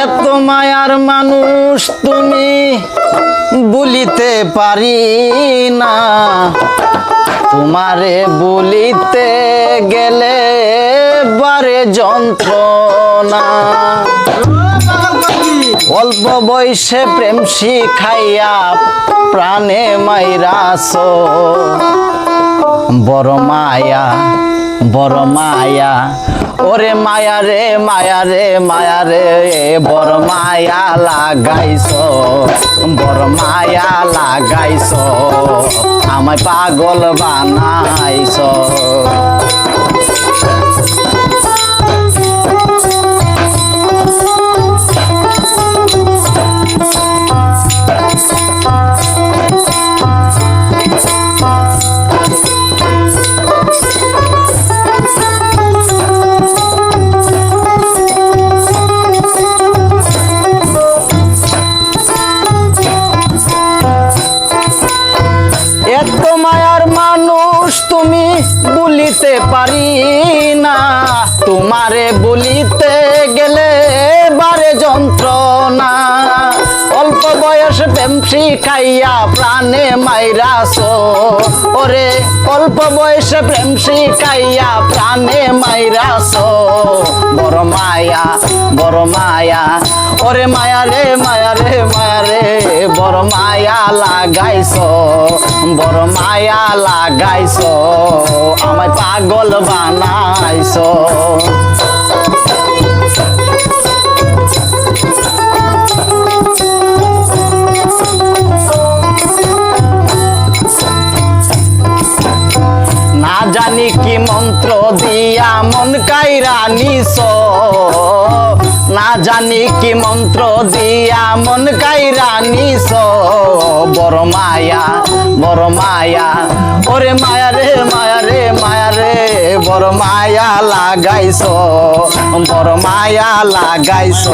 এত মায়ার মানুষ তুমি বলিতে পারি না, তোমারে বলিতে গেলে বারে যন্ত্রণা। অল্প বয়সে প্রেম শিখাইয়া প্রাণে মাইরাছ, বড় মায়া বড় মায়া, ওরে মায়া রে মায়া রে মায়া রে, বড় মায়া লাগাইছ, বড় মায়া লাগাইছ, আমায় পাগল বানাইছ। এত মায়ার মানুষ তুমি বলিতে পারি না, তোমারে বলিতে গেলে বারে যন্ত্রণা। অল্প বয়স প্রেম শিখাইয়া প্রাণে মাইরাছ, ওরে অল্প বয়সে প্রেম শিখাইয়া প্রাণে মাইরাছ, বড় মায়া বড় মায়া, ওরে মায়া রে মায়া রে মায়া রে, বড় মায়া লাগাইছ, বড় মায়া লাগাইছ, আমায় পাগল বানাইছ। না জানি কি মন্ত্র দিয়া মন কাইরা নিছ, না জানি কি মন্ত্র দিয়া মন কাইরা নিছ, বড় মায়া বড় মায়া, ওরে মায়া রে মায়া রে মায়া রে, বড় মায়া লাগাইছ, বড় মায়া লাগাইছ,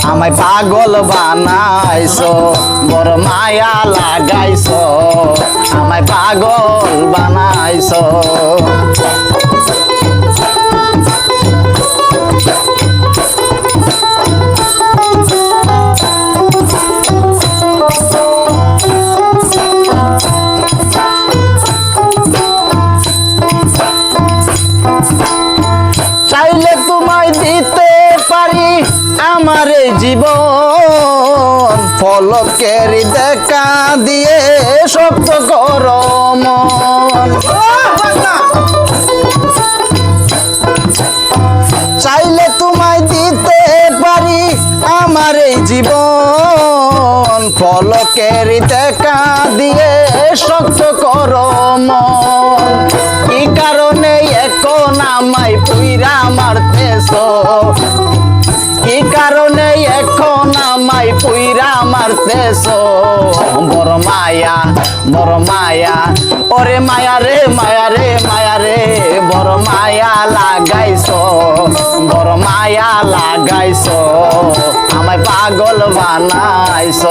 আমায় পাগল বানাইছ, বড় মায়া লাগাইছ, আমায় পাগল বানাইছ। চাইলে তোমায় দিতে পারি আমার জীবন, পলকের দেখা দিয়ে শক্ত করো মন। চাইলে তোমায় দিতে পারি আমার জীবন, পলকের দেখা দিয়ে শক্ত করো মন। কি কারণে এখন আমায় পুইরা মারতেছ, কি কারণে এখন আমায় পুইরা মারতেছ, বড় মায়া বড় মায়া, ওরে মায়া রে মায়া রে মায়া রে, বড় মায়া লাগাইছ, বড় মায়া লাগাইছ, আমায় পাগল বানাইছ।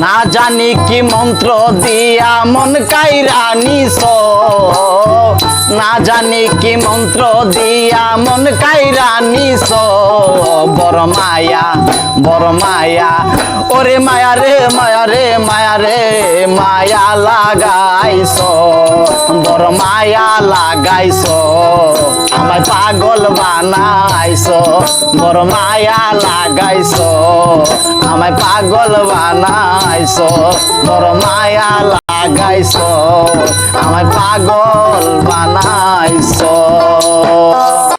না জানি কি মন্ত্র দিয়া মন কাইরা নিছ, না জানি কি মন্ত্র দিয়া মন কাইরা নিছ, বড় মায়া বড় মায়া, ওরে মায়া রে মায়া রে মায়া রে, মায়া লাগাইছ, বড় মায়া লাগাইছ, আমায় পাগল বানাইছ, বড় মায়া লাগাইছ, আমায় পাগল বানাইছ, বড় মায়া লাগাইছ, আমায় পাগল বানাইছ।